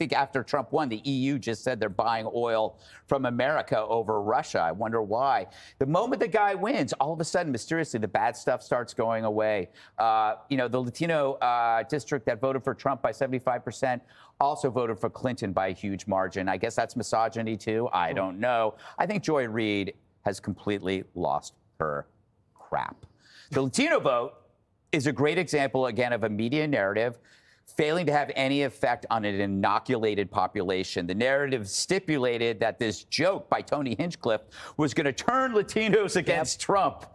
think after Trump won, the EU just said they're buying oil from America over Russia. I wonder why. The moment the guy wins, all of a sudden, mysteriously, the bad stuff starts going away. The Latino district that voted for Trump by 75% also voted for Clinton by a huge margin. I guess that's misogyny, too. I don't know. I think Joy Reid has completely lost her crap. The Latino vote is a great example, again, of a media narrative failing to have any effect on an inoculated population. The narrative stipulated that this joke by Tony Hinchcliffe was going to turn Latinos against Trump.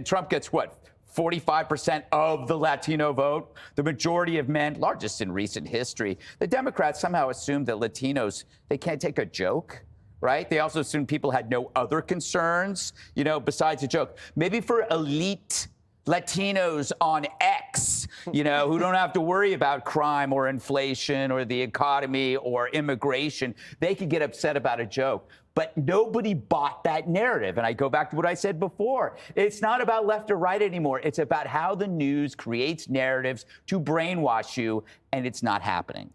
Trump gets what? 45% of the Latino vote, the majority of men, largest in recent history. The Democrats somehow assumed that Latinos, they can't take a joke, right? They also assumed people had no other concerns, besides a joke. Maybe for elite Latinos on X, who don't have to worry about crime or inflation or the economy or immigration, they could get upset about a joke. But nobody bought that narrative. And I go back to what I said before. It's not about left or right anymore. It's about how the news creates narratives to brainwash you, and it's not happening.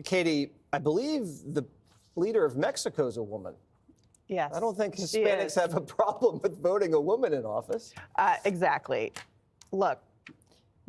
Katie, I believe the leader of Mexico is a woman. Yes. I don't think Hispanics have a problem with voting a woman in office. Exactly. Look,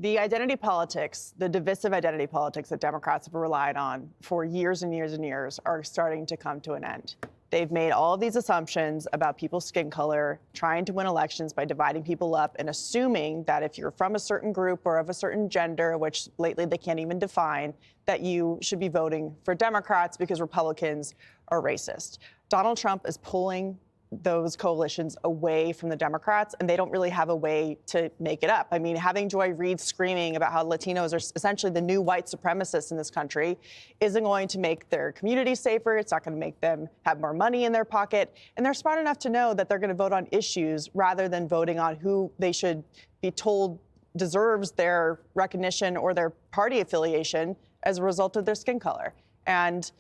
the identity politics, the divisive identity politics that Democrats have relied on for years and years and years are starting to come to an end. They've made all of these assumptions about people's skin color, trying to win elections by dividing people up and assuming that if you're from a certain group or of a certain gender, which lately they can't even define, that you should be voting for Democrats because Republicans are racist. Donald Trump is pulling those coalitions away from the Democrats, and they don't really have a way to make it up. I mean, having Joy Reid screaming about how Latinos are essentially the new white supremacists in this country isn't going to make their community safer. It's not going to make them have more money in their pocket. And they're smart enough to know that they're going to vote on issues rather than voting on who they should be told deserves their recognition or their party affiliation as a result of their skin color. And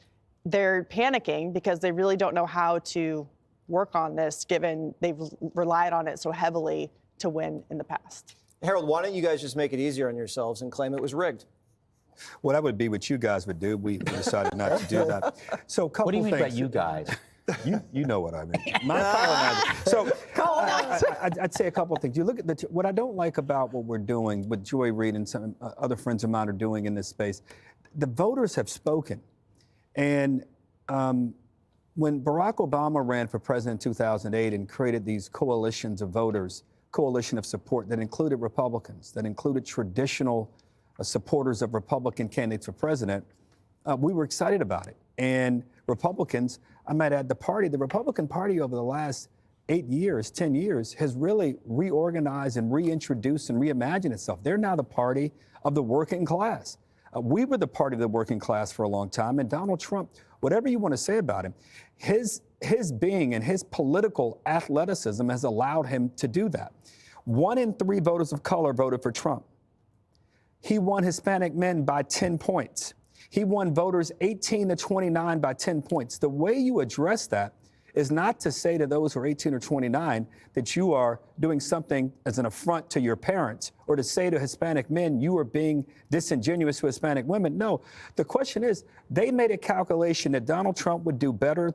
they're panicking because they really don't know how to work on this, given they've relied on it so heavily to win in the past. Harold, why don't you guys just make it easier on yourselves and claim it was rigged? Well, that would be what you guys would do. We decided not to do that. So a couple What do you mean by things. you guys? You know what I mean. My colonizer. So I'd say a couple of things. You look at what I don't like about what we're doing, what Joy Reid and some other friends of mine are doing in this space. The voters have spoken. And when Barack Obama ran for president in 2008 and created these coalitions of voters, coalition of support that included Republicans, that included traditional supporters of Republican candidates for president, we were excited about it. And Republicans, I might add, the Republican Party over the last 8 years, 10 years, has really reorganized and reintroduced and reimagined itself. They're now the party of the working class. We were the party of the working class for a long time, and Donald Trump, whatever you want to say about him, his being and his political athleticism has allowed him to do that. 1 in 3 voters of color voted for Trump. He won Hispanic men by 10 points. He won voters 18 to 29 by 10 points. The way you address that is not to say to those who are 18 or 29 that you are doing something as an affront to your parents, or to say to Hispanic men you are being disingenuous to Hispanic women. No, the question is, they made a calculation that Donald Trump would do better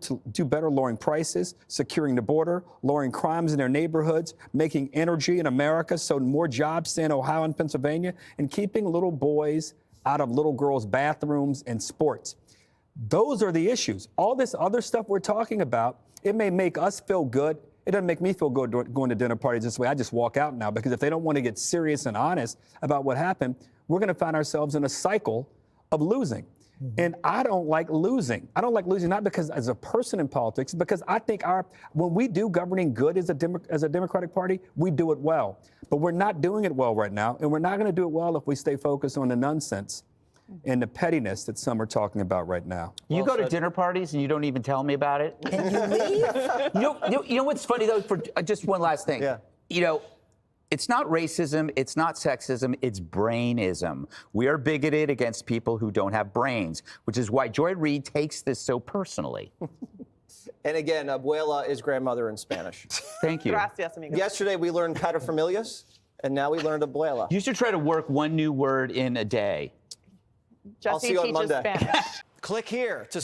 lowering prices, securing the border, lowering crimes in their neighborhoods, making energy in America so more jobs stay in Ohio and Pennsylvania, and keeping little boys out of little girls' bathrooms and sports. Those are the issues. All this other stuff we're talking about, it may make us feel good. It doesn't make me feel good going to dinner parties this way. I just walk out now, because if they don't want to get serious and honest about what happened, we're going to find ourselves in a cycle of losing. Mm-hmm. And I don't like losing. I don't like losing, not because as a person in politics, because I think when we do governing good as a Democratic Party, we do it well. But we're not doing it well right now, and we're not going to do it well if we stay focused on the nonsense and the pettiness that some are talking about right now. You go to dinner parties and you don't even tell me about it. Can you leave? You know what's funny, though, for just one last thing. Yeah. It's not racism, it's not sexism, it's brainism. We are bigoted against people who don't have brains, which is why Joy Reid takes this so personally. And again, abuela is grandmother in Spanish. Thank you. Gracias, amigo. Yesterday we learned paterfamilias, and now we learned abuela. You should try to work one new word in a day. I'll Jesse see you on teaches Monday. Spanish. Click here to